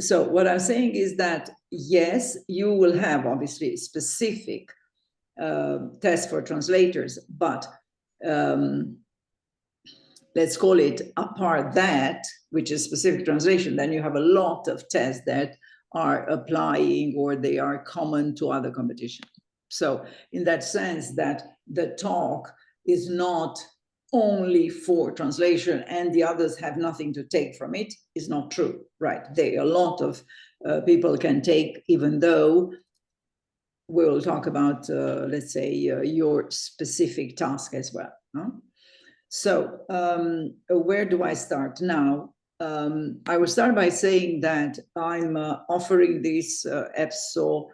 So what I'm saying is that, yes, you will have obviously specific tests for translators, but let's call it apart that, which is specific translation, then you have a lot of tests that are applying or they are common to other competitions. So in that sense, that the talk is not only for translation and the others have nothing to take from it is not true, right? A lot of people can take, even though we'll talk about, let's say, your specific task as well. Huh? So where do I start now? I will start by saying that I'm offering this EPSO,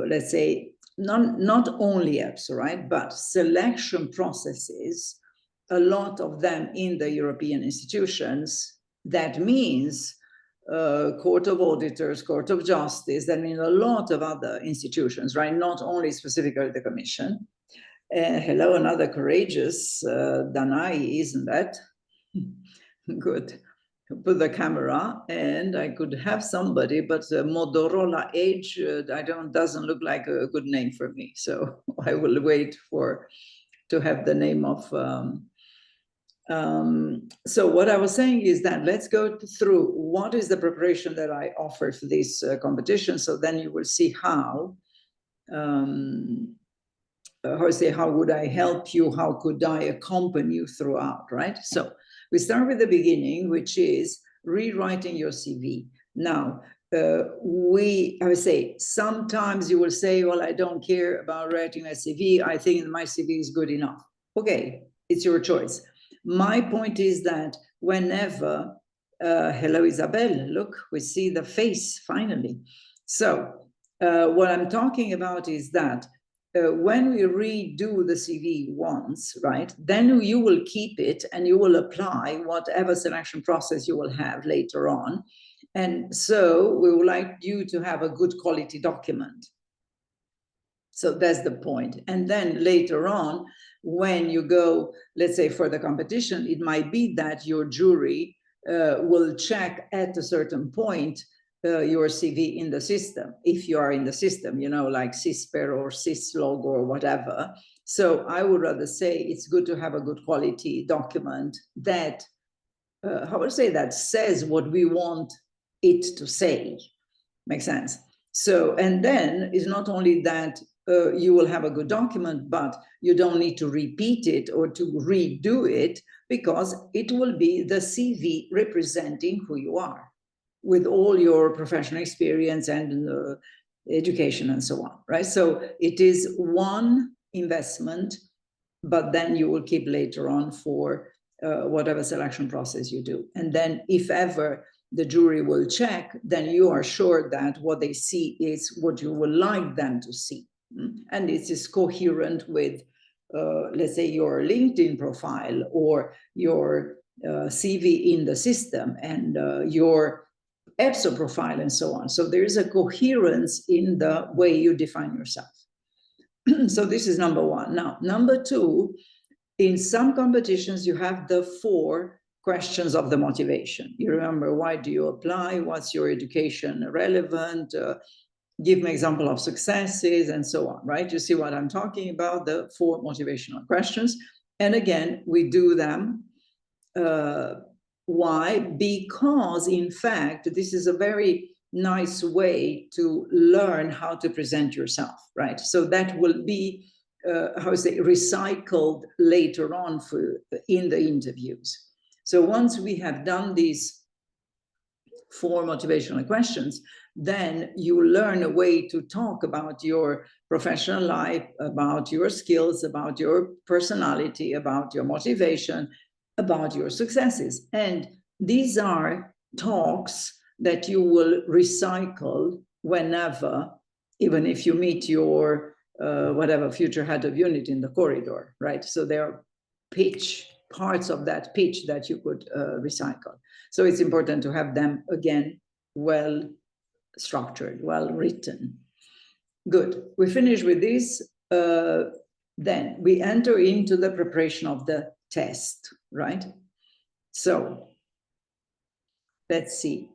let's say, not only EPSO, right, but selection processes, a lot of them in the European institutions. That means Court of Auditors, Court of Justice, that means a lot of other institutions, right, not only specifically the Commission. Hello, another courageous Danai, isn't that? Good. Put the camera, and I could have somebody, but Motorola Edge, doesn't look like a good name for me. So I will wait to have the name of. So what I was saying is that let's go through what is the preparation that I offer for this competition. So then you will see how would I help you? How could I accompany you throughout, right? So we start with the beginning, which is rewriting your CV. Now, I would say, sometimes you will say, well, I don't care about writing my CV. I think my CV is good enough. Okay, it's your choice. My point is that whenever, hello, Isabel, look, we see the face finally. So what I'm talking about is that when we redo the CV once, right, then you will keep it and you will apply whatever selection process you will have later on. And so we would like you to have a good quality document. So that's the point. And then later on, when you go, let's say for the competition, it might be that your jury will check at a certain point your CV in the system, if you are in the system, you know, like CISPER or CISLog or whatever. So I would rather say it's good to have a good quality document that, how would I say, that says what we want it to say. Makes sense? So, and then it's not only that you will have a good document, but you don't need to repeat it or to redo it, because it will be the CV representing who you are, with all your professional experience and education and so on, right? So it is one investment, but then you will keep later on for whatever selection process you do. And then if ever the jury will check, then you are sure that what they see is what you would like them to see. And it is coherent with, let's say, your LinkedIn profile or your CV in the system and your EPSO profile and so on. So there is a coherence in the way you define yourself. So this is number one. Now, number two, in some competitions, you have the 4 questions of the motivation. You remember, why do you apply? What's your education relevant? Give me example of successes and so on, right? You see what I'm talking about, the 4 motivational questions. And again, we do them. Why? Because, in fact, this is a very nice way to learn how to present yourself, right? So that will be, how to say, recycled later on in the interviews. So once we have done these 4 motivational questions, then you learn a way to talk about your professional life, about your skills, about your personality, about your motivation, about your successes. And these are talks that you will recycle whenever, even if you meet your whatever future head of unit in the corridor, right? So there are parts of that pitch that you could recycle. So it's important to have them, again, well structured, well written. Good. We finish with this. Then we enter into the preparation of the test, right? So let's see.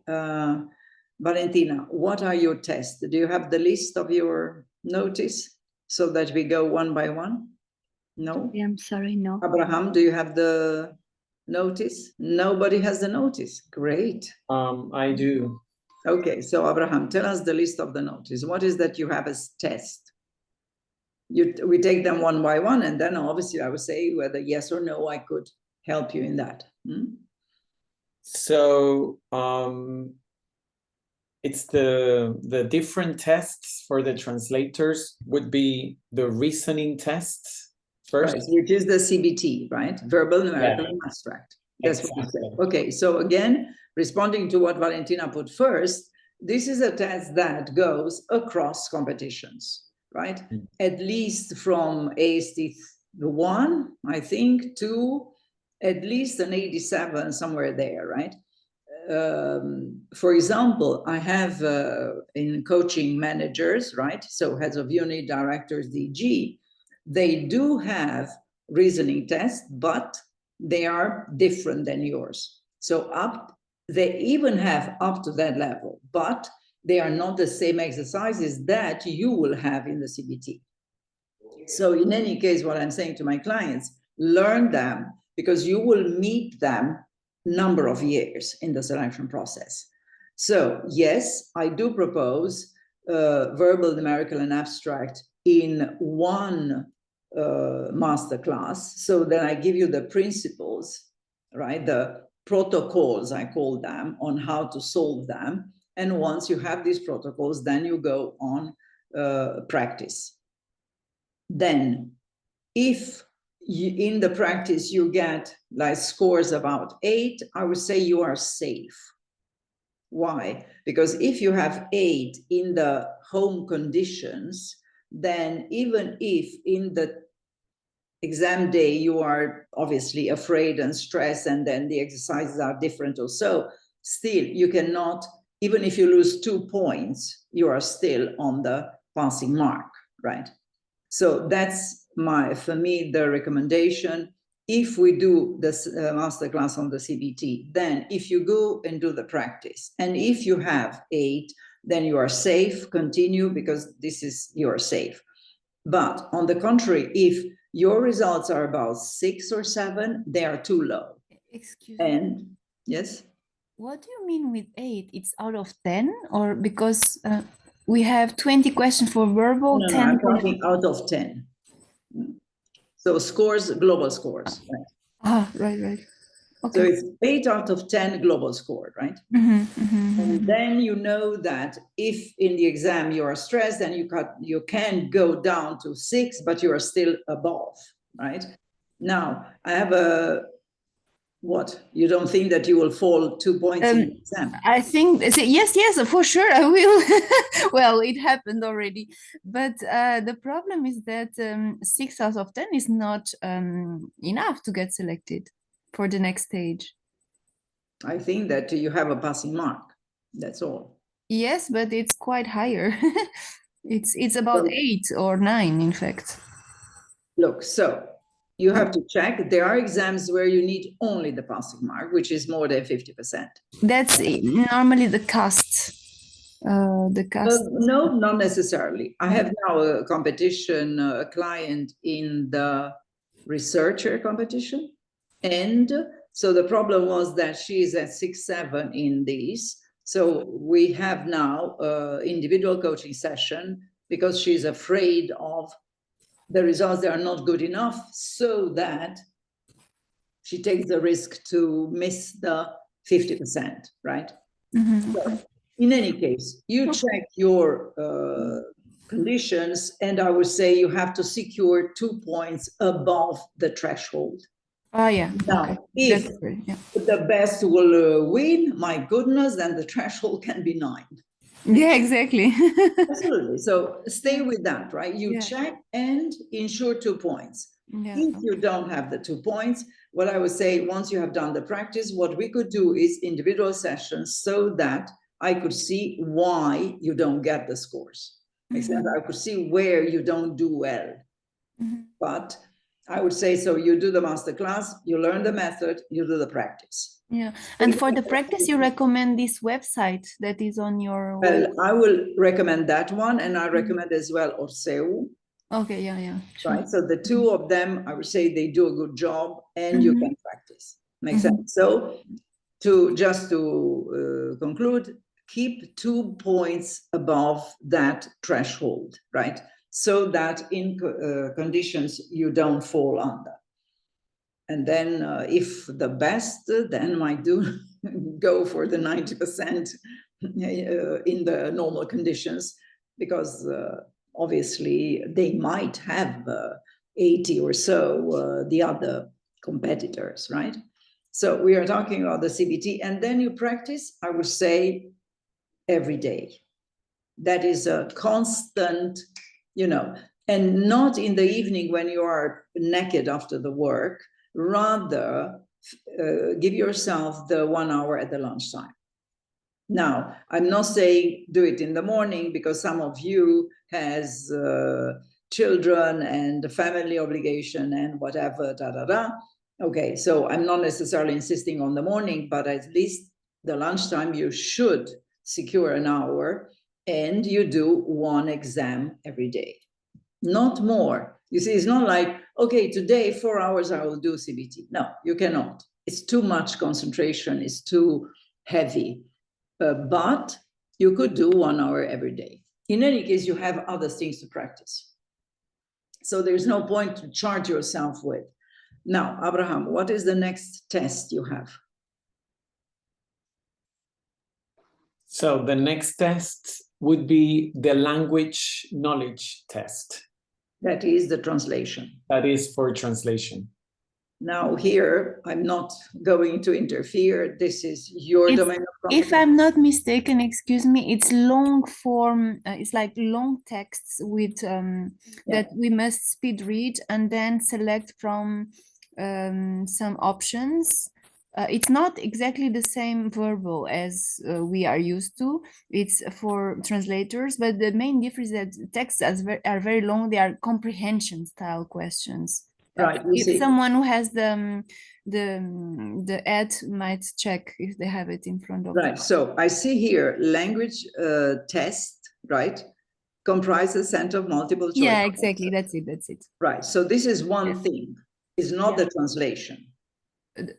Valentina, what are your tests? Do you have the list of your notice so that we go one by one? No? I'm sorry, no. Abraham, do you have the notice? Nobody has the notice. Great. I do. Okay, so Abraham, tell us the list of the notice. What is that you have as test? We take them one by one, and then obviously I would say whether yes or no, I could help you in that. So it's the different tests for the translators would be the reasoning tests first. Right, which is the CBT, right? Verbal, numerical, and abstract. That's exactly. what you say. Okay, so again, responding to what Valentina put first, this is a test that goes across competitions, right? At least from AST1, I think, to at least an 87, somewhere there, right? For example, I have in coaching managers, right? So heads of unit, directors, DG, they do have reasoning tests, but they are different than yours. So they even have up to that level, but they are not the same exercises that you will have in the CBT. So in any case, what I'm saying to my clients, learn them because you will meet them number of years in the selection process. So yes, I do propose verbal, numerical, and abstract in one masterclass. So then I give you the principles, right? The protocols, I call them, on how to solve them. And once you have these protocols, then you go on practice. Then if in the practice you get like scores about 8, I would say you are safe. Why? Because if you have 8 in the home conditions, then even if in the exam day you are obviously afraid and stressed, and then the exercises are different or so, still you cannot, even if you lose 2 points, you are still on the passing mark, right? So that's for me, the recommendation. If we do this masterclass on the CBT, then if you go and do the practice, and if you have 8, then you are safe, continue, because you are safe. But on the contrary, if your results are about 6 or 7, they are too low. Excuse me. And yes? What do you mean with 8? It's out of 10? Or because we have 20 questions for verbal, No, 10 I'm talking out of 10. So scores, global scores. Right? Right. Okay. So it's 8 out of 10 global score, right? And then you know that if in the exam you are stressed, then you can go down to 6, but you are still above, right? Now, I have what? You don't think that you will fall 2 points in the exam? I think, yes, for sure I will. Well, it happened already. But the problem is that 6 out of 10 is not enough to get selected for the next stage. I think that you have a passing mark. That's all. Yes, but it's quite higher. It's about 8 or 9, in fact. Look, so you have to check. There are exams where you need only the passing mark, which is more than 50%. That's normally the cast. No, not necessarily. I have now a competition, a client in the researcher competition. And so the problem was that she is at 6, 7 in these. So we have now individual coaching session because she's afraid of the results that are not good enough, so that she takes the risk to miss the 50%, right? So in any case, you check your conditions, and I would say you have to secure 2 points above the threshold. Yeah. Now, okay. if the best will win, my goodness, then the threshold can be 9. Yeah, exactly. Absolutely. So stay with that, right? You check and ensure 2 points. If you don't have the 2 points, what I would say, once you have done the practice, what we could do is individual sessions so that I could see why you don't get the scores. I could see where you don't do well. But I would say so. You do the masterclass, you learn the method, you do the practice. Yeah. And for the practice, you recommend this website that is on your Well, web? I will recommend that one, and I recommend as well Orseu. Okay, yeah. Sure. Right. So the two of them, I would say they do a good job, and you can practice. Makes sense. So to conclude, keep 2 points above that threshold, right? So that in conditions you don't fall under. And then if the best, then might do go for the 90% in the normal conditions, because obviously they might have 80 or so the other competitors, right? So we are talking about the CBT, and then you practice, I would say, every day. That is a constant, and not in the evening when you are naked after the work. Rather, give yourself the 1 hour at the lunchtime. Now, I'm not saying do it in the morning, because some of you has children and family obligation and whatever, Okay, so I'm not necessarily insisting on the morning, but at least the lunchtime you should secure an hour, and you do one exam every day, not more. You see, it's not like, okay, today 4 hours I will do CBT. No, you cannot. It's too much concentration, it's too heavy. But you could do 1 hour every day. In any case, you have other things to practice. So there's no point to charge yourself with. Now, Abraham, what is the next test you have? So the next test would be the language knowledge test. That is the translation. That is for translation. Now here, I'm not going to interfere. This is your domain of competence. If I'm not mistaken, excuse me, it's long form, it's like long texts with that we must speed read and then select from some options. It's not exactly the same verbal as we are used to. It's for translators, but the main difference is that texts are very long. They are comprehension style questions. Right. If someone who has the ad might check if they have it in front of them. Right. So I see here language test, right? Comprises set of multiple choice. Yeah, exactly. That's it. Right. So this is one thing. It's not the translation. It's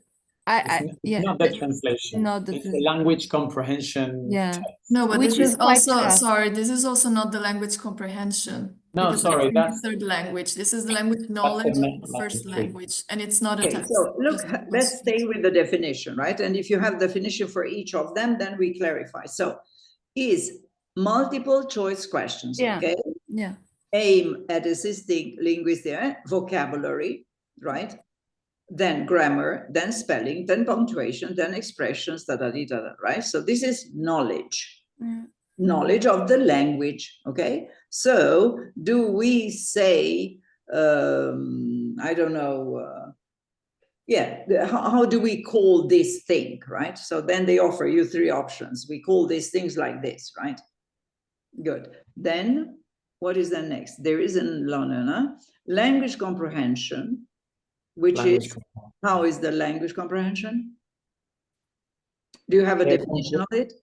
not the translation. It's the language comprehension test. No, but this is also, sorry, this is also not the language comprehension. No, sorry, that's the third language. This is the language knowledge, first language, and it's not a test. So look, let's stay with the definition, right? And if you have definition for each of them, then we clarify. So is multiple choice questions, okay? Yeah. Aim at assisting linguistic vocabulary, right? Then grammar, then spelling, then punctuation, then expressions, right? So this is knowledge. Knowledge of the language, okay? So do we say, I don't know, how do we call this thing, right? So then they offer you 3 options. We call these things like this, right? Good. Then what is the next? There is language comprehension, which is, how is the language comprehension? Do you have a definition of it?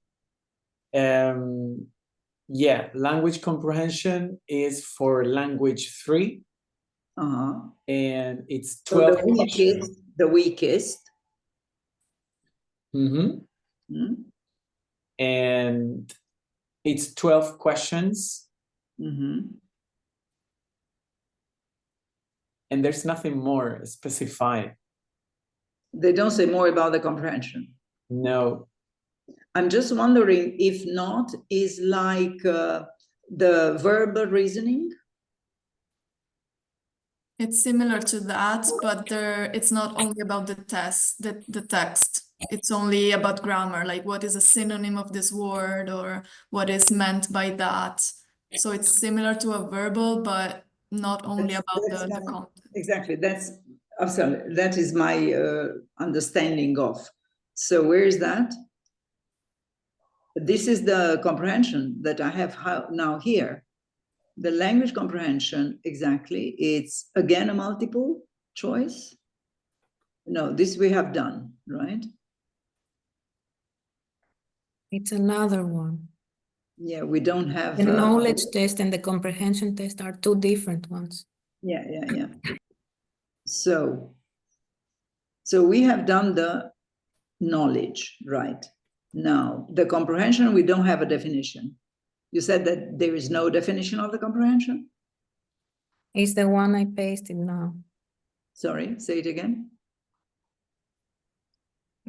Yeah, language comprehension is for language 3. And it's 12 questions. The weakest. And it's 12 questions. And there's nothing more specified. They don't say more about the comprehension. No. I'm just wondering if not is like the verbal reasoning. It's similar to that, but it's not only about the text. It's only about grammar, like what is a synonym of this word or what is meant by that. So it's similar to a verbal, but not only about the content. Exactly. That's absolutely. That is my understanding of. So where is that? This is the comprehension that I have now here. The language comprehension, exactly. It's again a multiple. choice? No, this we have done, right? It's another one. Yeah, we don't have... The knowledge test and the comprehension test are two different ones. Yeah. So we have done the knowledge, right? Now, the comprehension, we don't have a definition. You said that there is no definition of the comprehension? It's the one I pasted now. Sorry, say it again.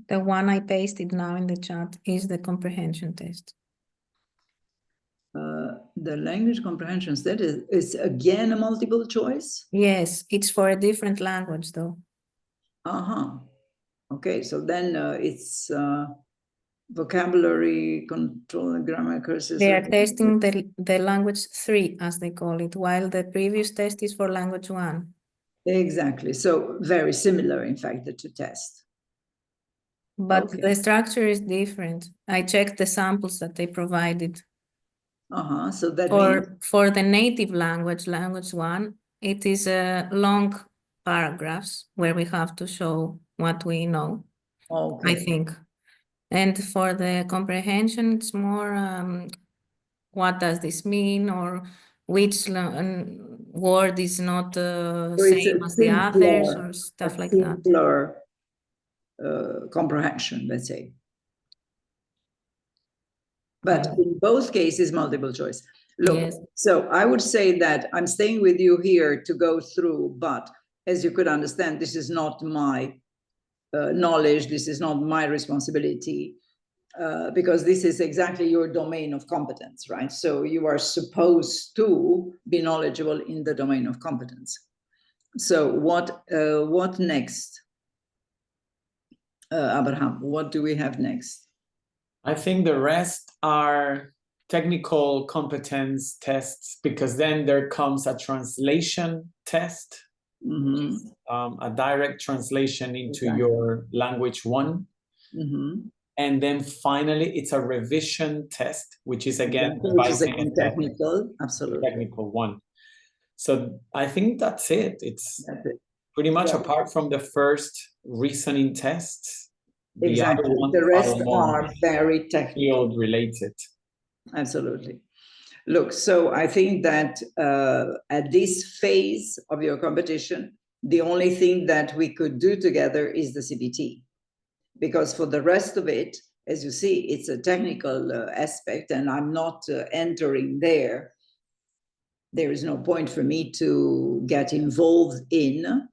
The one I pasted now in the chat is the comprehension test. The language comprehension test is again a multiple choice? Yes, it's for a different language though. Okay, so then it's vocabulary control and grammar courses. They are testing the language 3, as they call it, while the previous test is for language 1. Exactly, so very similar, in fact, the two tests. But Okay. the structure is different. I checked the samples that they provided. So that means... For the native language, language 1, it is long paragraphs where we have to show what we know, Okay. I think. And for the comprehension, it's more what does this mean, or which word is not same as the others, or stuff like that. Simpler comprehension, let's say. But in both cases, multiple choice. Look, yes. So I would say that I'm staying with you here to go through, but as you could understand, this is not my knowledge, this is not my responsibility, because this is exactly your domain of competence, right? So you are supposed to be knowledgeable in the domain of competence. So what next? Abraham, what do we have next? I think the rest are technical competence tests, because then there comes a translation test, a direct translation into your language 1. And then finally, it's a revision test, which is again technical, absolutely technical 1. So I think that's it. It's pretty much apart from the first reasoning tests. Exactly. The rest are very technical. Field related. Absolutely. Look, so I think that at this phase of your competition, the only thing that we could do together is the CBT. Because for the rest of it, as you see, it's a technical aspect, and I'm not entering there. There is no point for me to get involved in.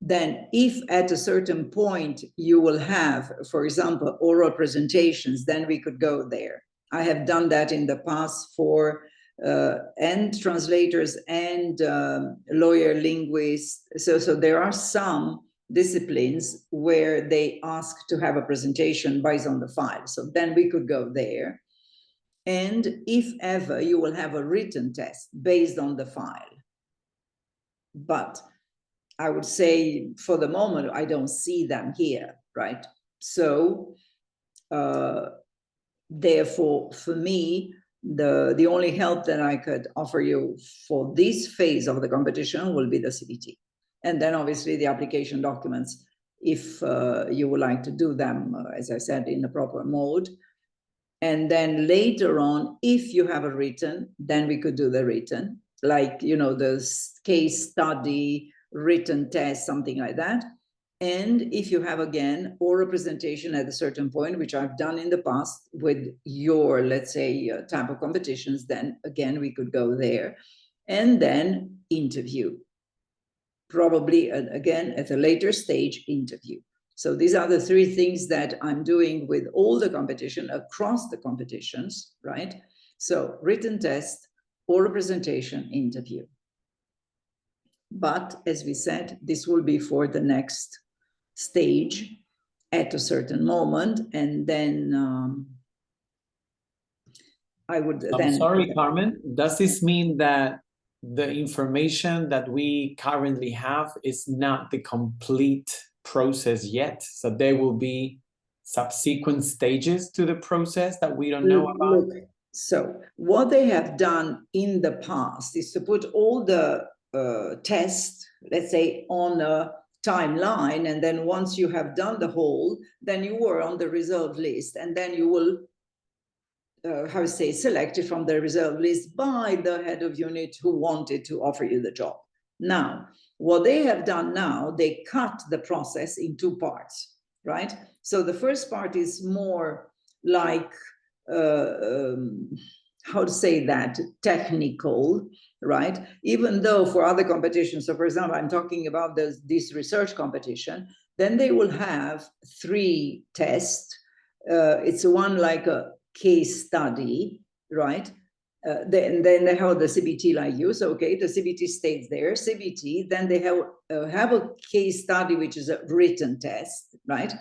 Then if at a certain point you will have, for example, oral presentations, then we could go there. I have done that in the past for and translators and lawyer linguists. So there are some disciplines where they ask to have a presentation based on the file. So then we could go there. And if ever, you will have a written test based on the file. But I would say for the moment, I don't see them here, right? So therefore, for me, the only help that I could offer you for this phase of the competition will be the CBT. And then obviously the application documents, if you would like to do them, as I said, in the proper mode. And then later on, if you have a written, then we could do the written, like, you know, the case study, written test, something like that. And if you have, again, oral presentation at a certain point, which I've done in the past with your, let's say, type of competitions, then again, we could go there. And then interview. Probably, again, at a later stage, interview. So these are the 3 things that I'm doing with all the competition, across the competitions, right? So written test, oral presentation, interview. But as we said, this will be for the next stage at a certain moment. And then I would I'm sorry, Carmen, does this mean that the information that we currently have is not the complete process yet? So there will be subsequent stages to the process that we don't know about? So what they have done in the past is to put all the test, let's say, on a timeline, and then once you have done the whole, then you were on the reserve list, and then you will selected from the reserve list by the head of unit who wanted to offer you the job. Now, what they have done now, they cut the process in two parts, right? So the first part is more like, technical, right? Even though for other competitions, so for example, I'm talking about this research competition, then they will have 3 tests. It's one like a case study, right? Then they have the CBT like you. So, okay, the CBT stays there, CBT, then they have a case study, which is a written test, right?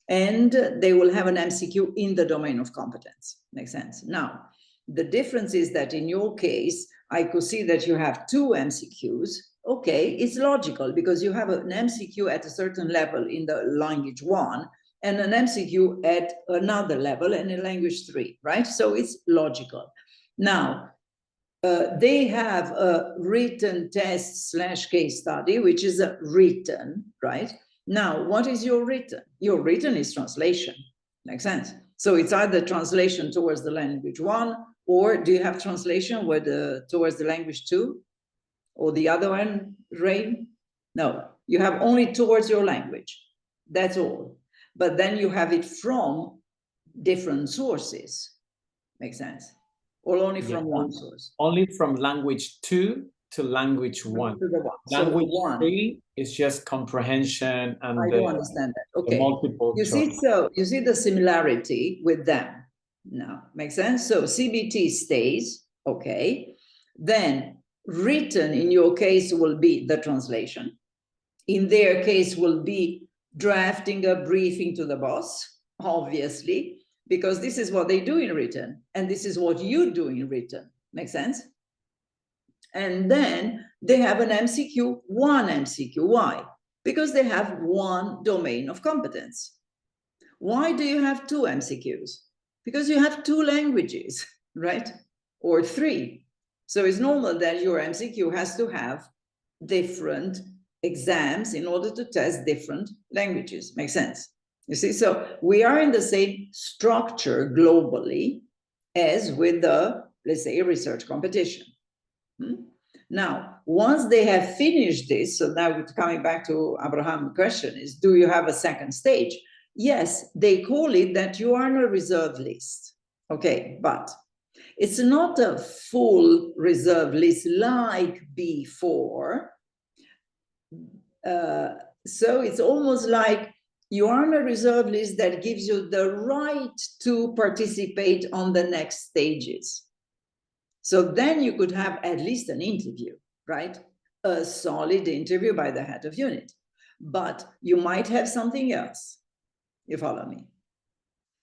And they will have an MCQ in the domain of competence. Makes sense? Now, the difference is that in your case, I could see that you have 2 MCQs. Okay, it's logical because you have an MCQ at a certain level in the language 1 and an MCQ at another level and in language 3, right? So it's logical. Now, they have a written test / case study, which is a written, right? Now, what is your written? Your written is translation. Makes sense? So it's either translation towards the language 1, or do you have translation towards the language 2? Or the other one, Ray? No, you have only towards your language. That's all. But then you have it from different sources. Makes sense? Or only from one source? Only from language 2 to language 1. To the 1. Language so 3 is just comprehension and I don't understand that. Okay. multiple You see, so you see the similarity with them. Now, makes sense? So CBT stays, okay. Then written in your case will be the translation. In their case will be drafting a briefing to the boss, obviously, because this is what they do in written, and this is what you do in written. Make sense? And then they have an MCQ, one MCQ. Why? Because they have one domain of competence. Why do you have 2 MCQs? Because you have 2 languages, right? Or 3. So it's normal that your MCQ has to have different exams in order to test different languages. Makes sense? You see, so we are in the same structure globally as with the, let's say, research competition. Now, once they have finished this, so now coming back to Abraham's question is, do you have a second stage? Yes, they call it that you are on a reserve list. Okay, but it's not a full reserve list like before. So it's almost like you are on a reserve list that gives you the right to participate on the next stages. So then you could have at least an interview, right? A solid interview by the head of unit. But you might have something else. You follow me?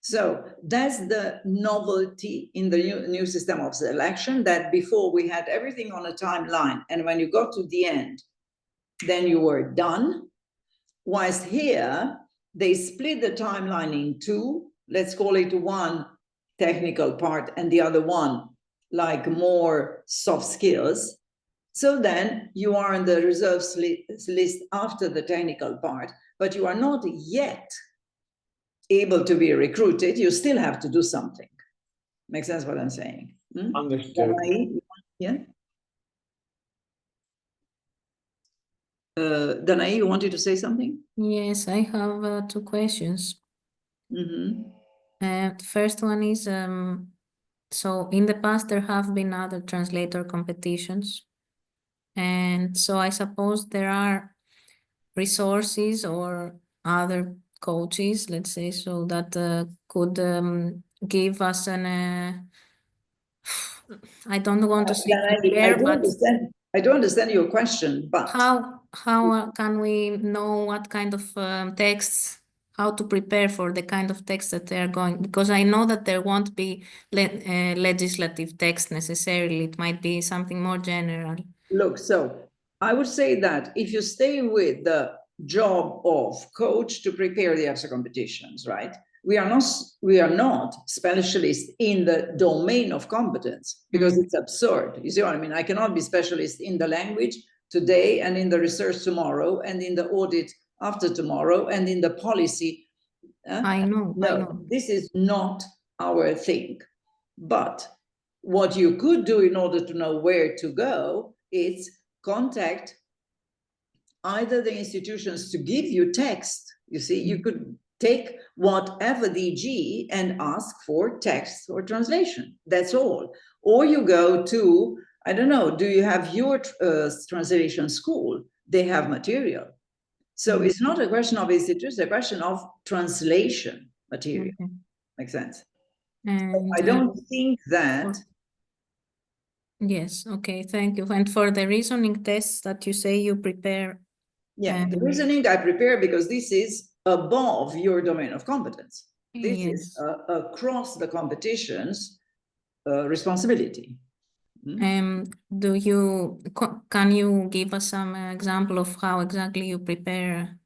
So that's the novelty in the new system of selection, that before we had everything on a timeline, and when you got to the end, then you were done. Whilst here, they split the timeline in 2. Let's call it one technical part and the other one like more soft skills. So then you are on the reserves list after the technical part, but you are not yet able to be recruited. You still have to do something. Makes sense what I'm saying? Understood. Yeah. Danae, you wanted to say something? Yes, I have 2 questions. The first one is, so in the past there have been other translator competitions, and so I suppose there are resources or other coaches, let's say, so that could give us an I don't want to say prepare, but I don't understand your question, but how can we know what kind of texts, how to prepare for the kind of text that they are going, because I know that there won't be legislative text necessarily. It might be something more general. Look, so I would say that if you stay with the job of coach to prepare the EPSO competitions, right? We are not specialists in the domain of competence, because it's absurd. You see what I mean? I cannot be specialist in the language today, and in the research tomorrow, and in the audit after tomorrow, and in the policy. I know. This is not our thing. But what you could do in order to know where to go is contact either the institutions to give you text. You see, you could take whatever DG and ask for text or translation. That's all. Or you go to, I don't know, do you have your translation school? They have material. So it's not a question of institutions, it's a question of translation material. Okay. Makes sense? And I don't think that... Yes, okay, thank you. And for the reasoning tests that you say you prepare... Yeah, the reasoning I prepare because this is above your domain of competence. This is across the competition's responsibility. Can you give us some example of how exactly you prepare?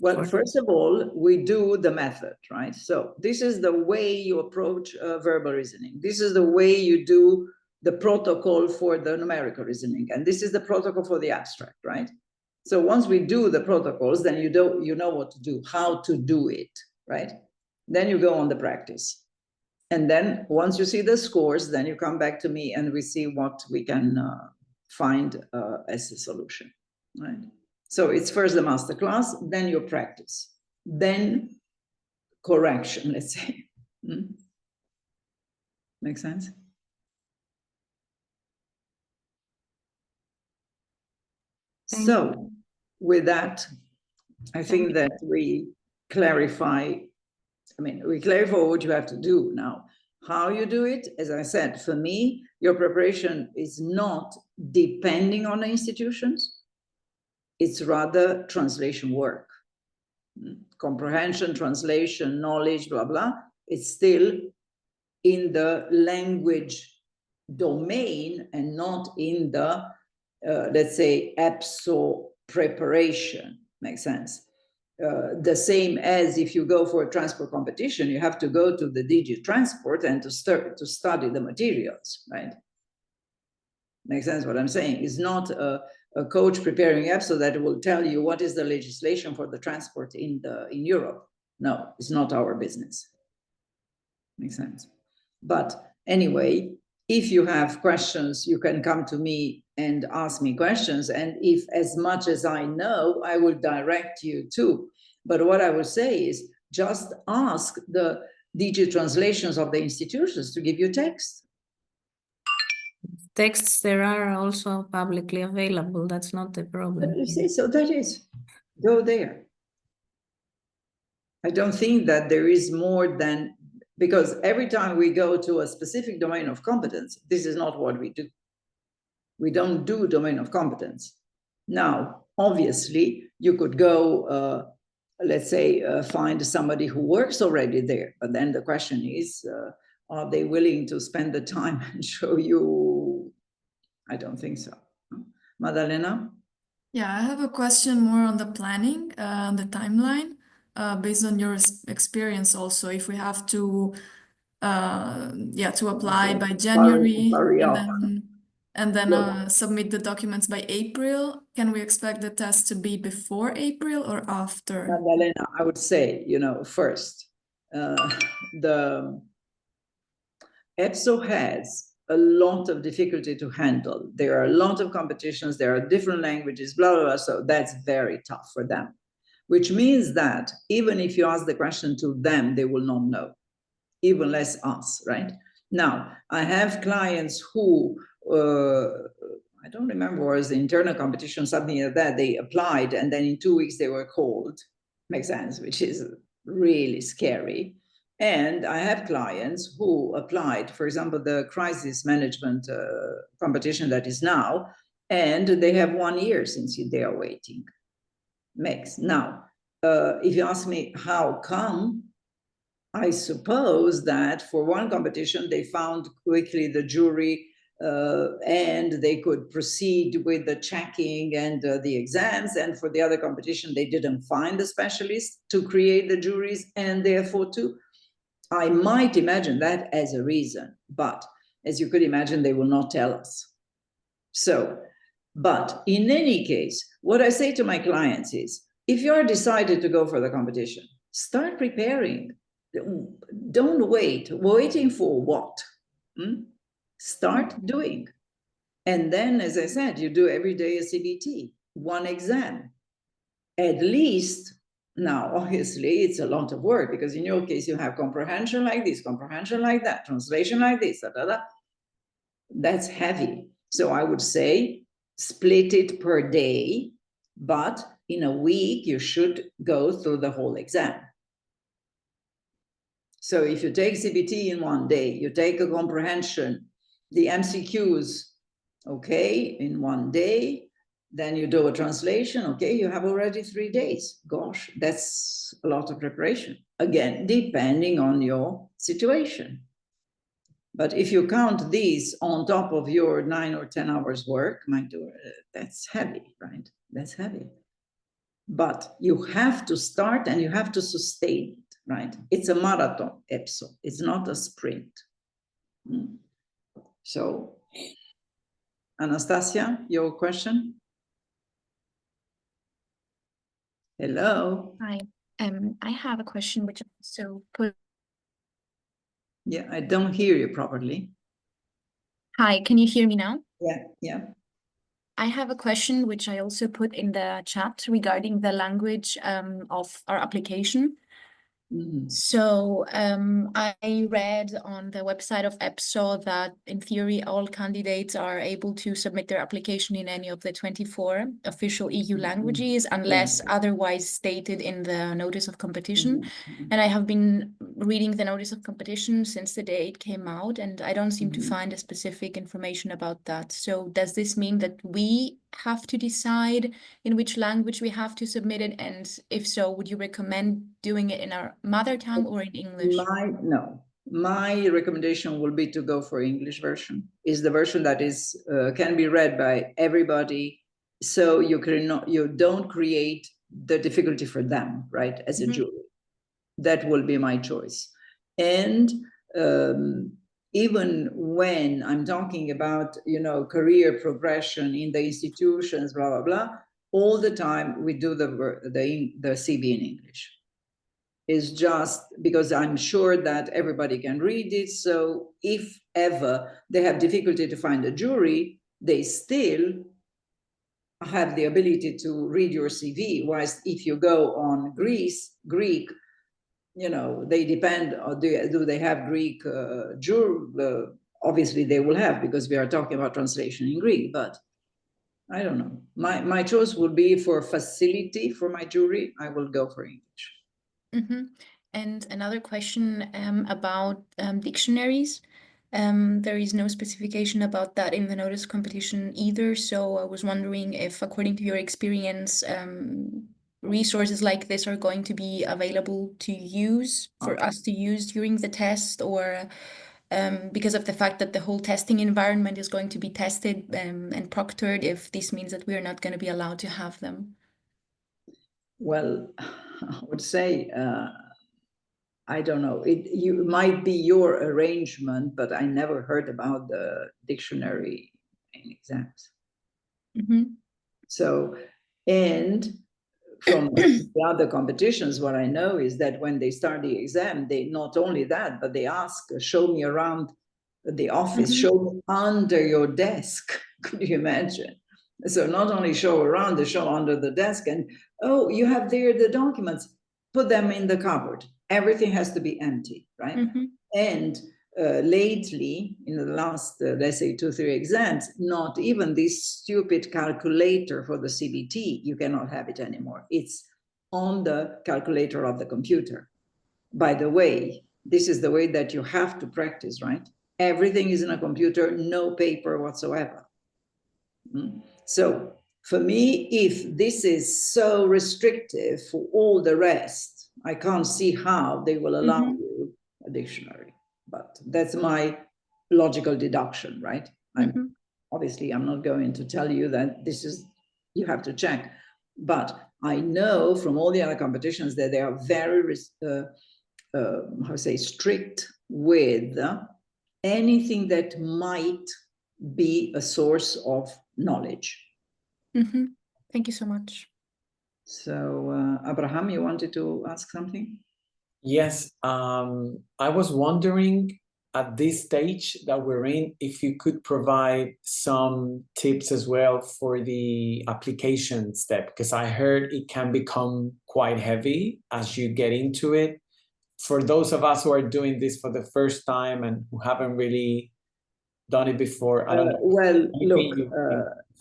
Well, first of all, we do the method, right? So this is the way you approach verbal reasoning. This is the way you do the protocol for the numerical reasoning. And this is the protocol for the abstract, right? So once we do the protocols, then you know what to do, how to do it, right? Then you go on the practice. And then once you see the scores, then you come back to me and we see what we can find as a solution, right? So it's first the masterclass, then your practice, then correction, let's say. Make sense? So with that, I think that we clarify, we clarify what you have to do now. How you do it, as I said, for me, your preparation is not depending on the institutions. It's rather translation work. Comprehension, translation, knowledge, blah, blah. It's still in the language domain and not in the, let's say, EPSO preparation. Makes sense? The same as if you go for a transport competition, you have to go to the DG Transport and to study the materials, right? Makes sense what I'm saying? It's not a coach preparing EPSO that will tell you what is the legislation for the transport in Europe. No, it's not our business. Makes sense? But anyway, if you have questions, you can come to me and ask me questions. And if as much as I know, I will direct you to. But what I will say is just ask the DG translations of the institutions to give you text. Texts there are also publicly available. That's not the problem. You see, so that is, go there. I don't think that there is more than, because every time we go to a specific domain of competence, this is not what we do. We don't do domain of competence. Now, obviously, you could go, let's say, find somebody who works already there. But then the question is, are they willing to spend the time and show you? I don't think so. Madalena? Yeah, I have a question more on the planning, the timeline, based on your experience also. If we have to, to apply by January and then submit the documents by April, can we expect the test to be before April or after? Madalena, I would say, first, the EPSO has a lot of difficulty to handle. There are a lot of competitions, there are different languages, blah, blah, blah. So that's very tough for them, which means that even if you ask the question to them, they will not know, even less us, right? Now, I have clients who, I don't remember, was the internal competition, something like that, they applied and then in 2 weeks they were called. Makes sense, which is really scary. And I have clients who applied, for example, the crisis management competition that is now, and they have 1 year since they are waiting. Now, if you ask me how come, I suppose that for one competition, they found quickly the jury and they could proceed with the checking and the exams. And for the other competition, they didn't find the specialists to create the juries and therefore to. I might imagine that as a reason, but as you could imagine, they will not tell us. So But in any case, what I say to my clients is, if you're decided to go for the competition, start preparing. Don't wait. Waiting for what? Start doing. And then, as I said, you do every day a CBT, one exam. At least, now, obviously, it's a lot of work because in your case, you have comprehension like this, comprehension like that, translation like this, da, da, da. That's heavy. So I would say split it per day, but in a week, you should go through the whole exam. So if you take CBT in one day, you take a comprehension, the MCQs, okay, in one day, then you do a translation, okay, you have already 3 days. Gosh, that's a lot of preparation. Again, depending on your situation. But if you count these on top of your 9 or 10 hours work, that's heavy, right? That's heavy. But you have to start and you have to sustain it, right? It's a marathon, EPSO. It's not a sprint. So, Anastasia, your question? Hello. Hi. I have a question which I also put. Yeah, I don't hear you properly. Hi, can you hear me now? Yeah. I have a question which I also put in the chat regarding the language of our application. So I read on the website of EPSO that in theory all candidates are able to submit their application in any of the 24 official EU languages unless otherwise stated in the notice of competition. And I have been reading the notice of competition since the day it came out, and I don't seem to find a specific information about that. So does this mean that we have to decide in which language we have to submit it? And if so, would you recommend doing it in our mother tongue or in English? My recommendation will be to go for English version. Is the version that is can be read by everybody, so you don't create the difficulty for them, right? As a jury, that will be my choice. And even when I'm talking about, career progression in the institutions, blah, blah, blah, all the time we do the CB in English. It's just because I'm sure that everybody can read it. So if ever they have difficulty to find a jury, they still have the ability to read your CV. Whilst if you go on Greek, they depend, do they have Greek jury? Obviously they will have, because we are talking about translation in Greek, but I don't know. My choice would be for facility for my jury. I will go for English. And another question about dictionaries. There is no specification about that in the notice competition either. So I was wondering if, according to your experience, resources like this are going to be available to use for us to use during the test, or because of the fact that the whole testing environment is going to be tested and proctored, if this means that we are not going to be allowed to have them. Well, I would say, I don't know, it might be your arrangement, but I never heard about the dictionary in exams. So, and from the other competitions, what I know is that when they start the exam, they not only that, but they ask, show me around the office, show me under your desk. Could you imagine? So not only show around, they show under the desk, and oh, you have there the documents, put them in the cupboard. Everything has to be empty, right? And lately, in the last, let's say 2-3 exams, not even this stupid calculator for the CBT, you cannot have it anymore. It's on the calculator of the computer. By the way, this is the way that you have to practice, right? Everything is in a computer, no paper whatsoever. So for me, if this is so restrictive for all the rest, I can't see how they will allow you a dictionary. But that's my logical deduction, right? Obviously, I'm not going to tell you that this is, you have to check. But I know from all the other competitions that they are very, strict with anything that might be a source of knowledge. Mm-hmm. Thank you so much. So, Abraham, you wanted to ask something? Yes, I was wondering at this stage that we're in, if you could provide some tips as well for the application step, because I heard it can become quite heavy as you get into it. For those of us who are doing this for the first time and who haven't really done it before, I don't know. Well, look,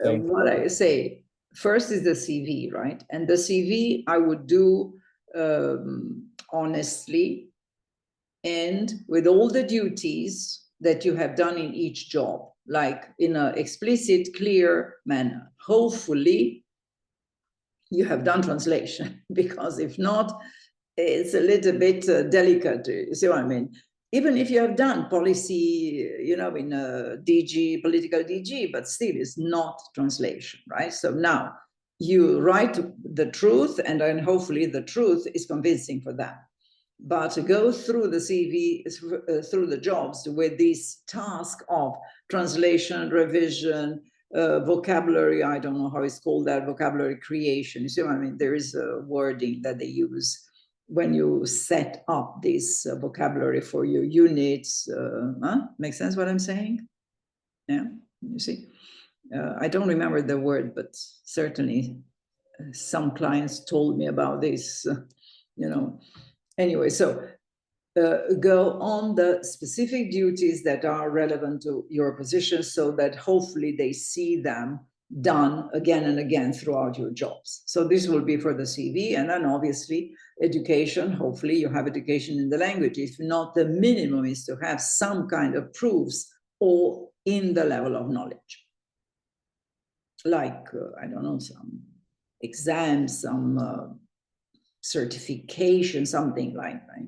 say. what I say, first is the CV, right? And the CV I would do honestly and with all the duties that you have done in each job, like in an explicit, clear manner. Hopefully, you have done translation, because if not, it's a little bit delicate. You see what I mean? Even if you have done policy, you know, in a DG, political DG, but still it's not translation, right? So now you write the truth, and then hopefully the truth is convincing for them. But go through the CV, through the jobs with this task of translation, revision, vocabulary, I don't know how it's called, that vocabulary creation. You see what I mean? There is a wording that they use when you set up this vocabulary for your units. Makes sense what I'm saying? Yeah, you see. I don't remember the word, but certainly some clients told me about this, you know. Anyway, so go on the specific duties that are relevant to your position, so that hopefully they see them done again and again throughout your jobs. So this will be for the CV, and then obviously education. Hopefully you have education in the language. If not, the minimum is to have some kind of proofs or in the level of knowledge. Like, I don't know, some exams, some certification, something like that.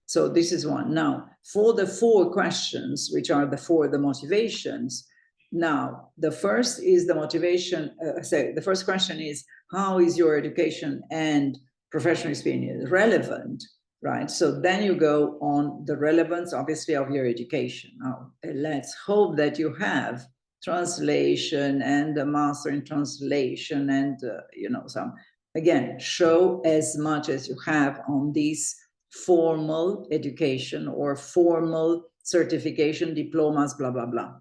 So this is one. Now, for the 4 questions, which are the motivations. Now, the first is the motivation. The first question is, how is your education and professional experience relevant, right? So then you go on the relevance, obviously, of your education. Now, let's hope that you have translation and a master in translation and, you know, some, again, show as much as you have on these formal education or formal certification, diplomas, blah, blah, blah.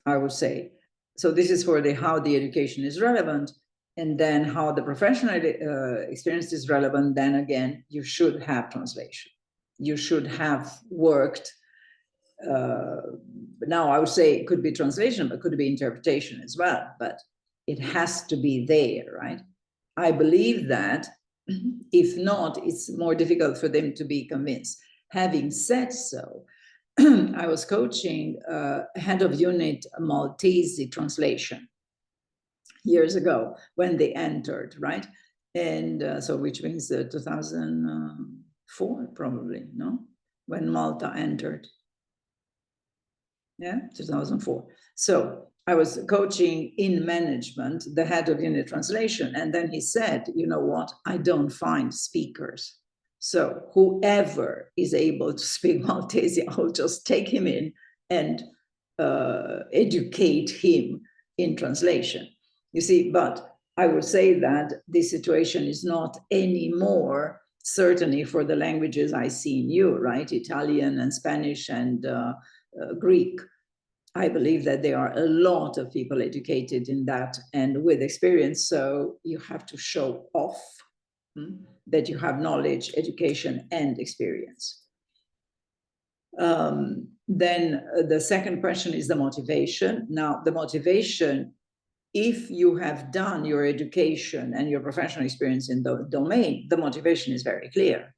I would say. So this is for how the education is relevant, and then how the professional experience is relevant. Then again, you should have translation. You should have worked. Now I would say it could be translation, but it could be interpretation as well. But it has to be there, right? I believe that. If not, it's more difficult for them to be convinced. Having said so, I was coaching head of unit Maltese translation years ago when they entered, right? And so which means 2004, probably, no? When Malta entered. Yeah, 2004. So I was coaching in management, the head of unit translation. And then he said, you know what? I don't find speakers. So whoever is able to speak Maltese, I'll just take him in and educate him in translation. You see, but I would say that this situation is not anymore, certainly for the languages I see in you, right? Italian and Spanish and Greek. I believe that there are a lot of people educated in that and with experience. So you have to show off that you have knowledge, education, and experience. Then the second question is the motivation. Now, the motivation, if you have done your education and your professional experience in the domain, the motivation is very clear.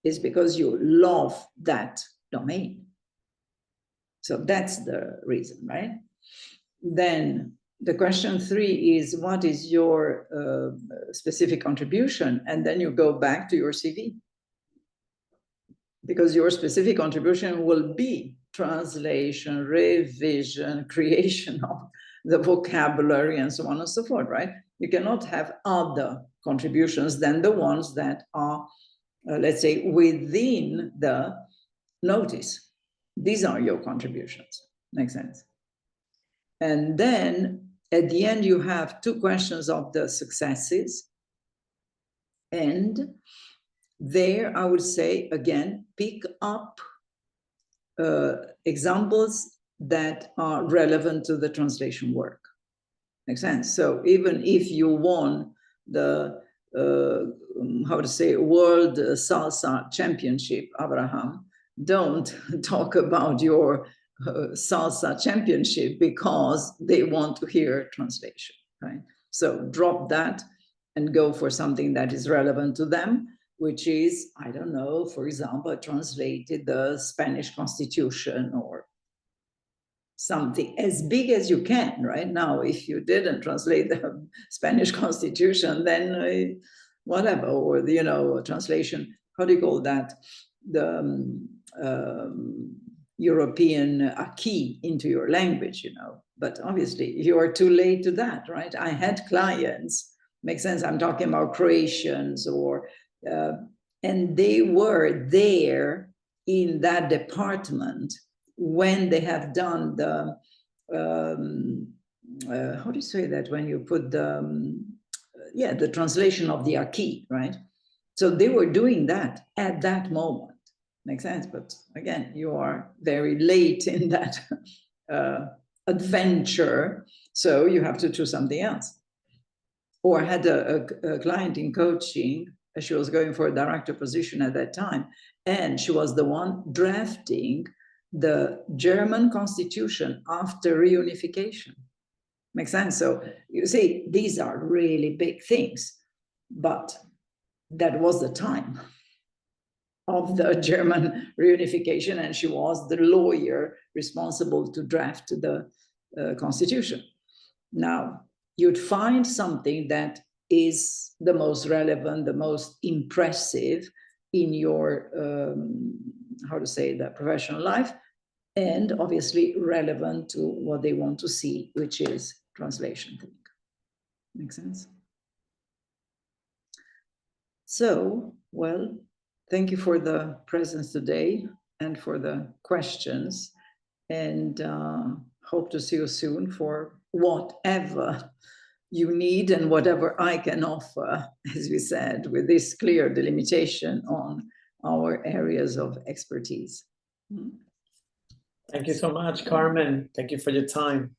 It's because you love that domain. So that's the reason, right? Then the question 3 is, what is your specific contribution? And then you go back to your CV. Because your specific contribution will be translation, revision, creation of the vocabulary, and so on and so forth, right? You cannot have other contributions than the ones that are, let's say, within the notice. These are your contributions. Makes sense? And then at the end, you have 2 questions of the successes. And there, I would say, again, pick up examples that are relevant to the translation work. Makes sense? So even if you won the, how to say, World Salsa Championship, Abraham, don't talk about your salsa championship because they want to hear translation, right? So drop that and go for something that is relevant to them, which is, I don't know, for example, translated the Spanish Constitution or something as big as you can. Right now, if you didn't translate the Spanish Constitution, then whatever, or the, you know, translation, how do you call that? The European acquis into your language, you know. But obviously, you are too late to that, right? I had clients, makes sense, I'm talking about Croatians or, and they were there in that department when they have done the, how do you say that, when you put the, yeah, the translation of the acquis, right? So they were doing that at that moment. Makes sense, but again, you are very late in that adventure, so you have to choose something else. Or I had a client in coaching, she was going for a director position at that time, and she was the one drafting the German constitution after reunification. Makes sense? So you see, these are really big things, but that was the time of the German reunification, and she was the lawyer responsible to draft the constitution. Now, you'd find something that is the most relevant, the most impressive in your, how to say, the professional life, and obviously relevant to what they want to see, which is translation thing. Make sense? So, well, thank you for the presence today and for the questions, and hope to see you soon for whatever you need and whatever I can offer, as we said, with this clear delimitation on our areas of expertise. Thank you so much, Carmen. Thank you for your time.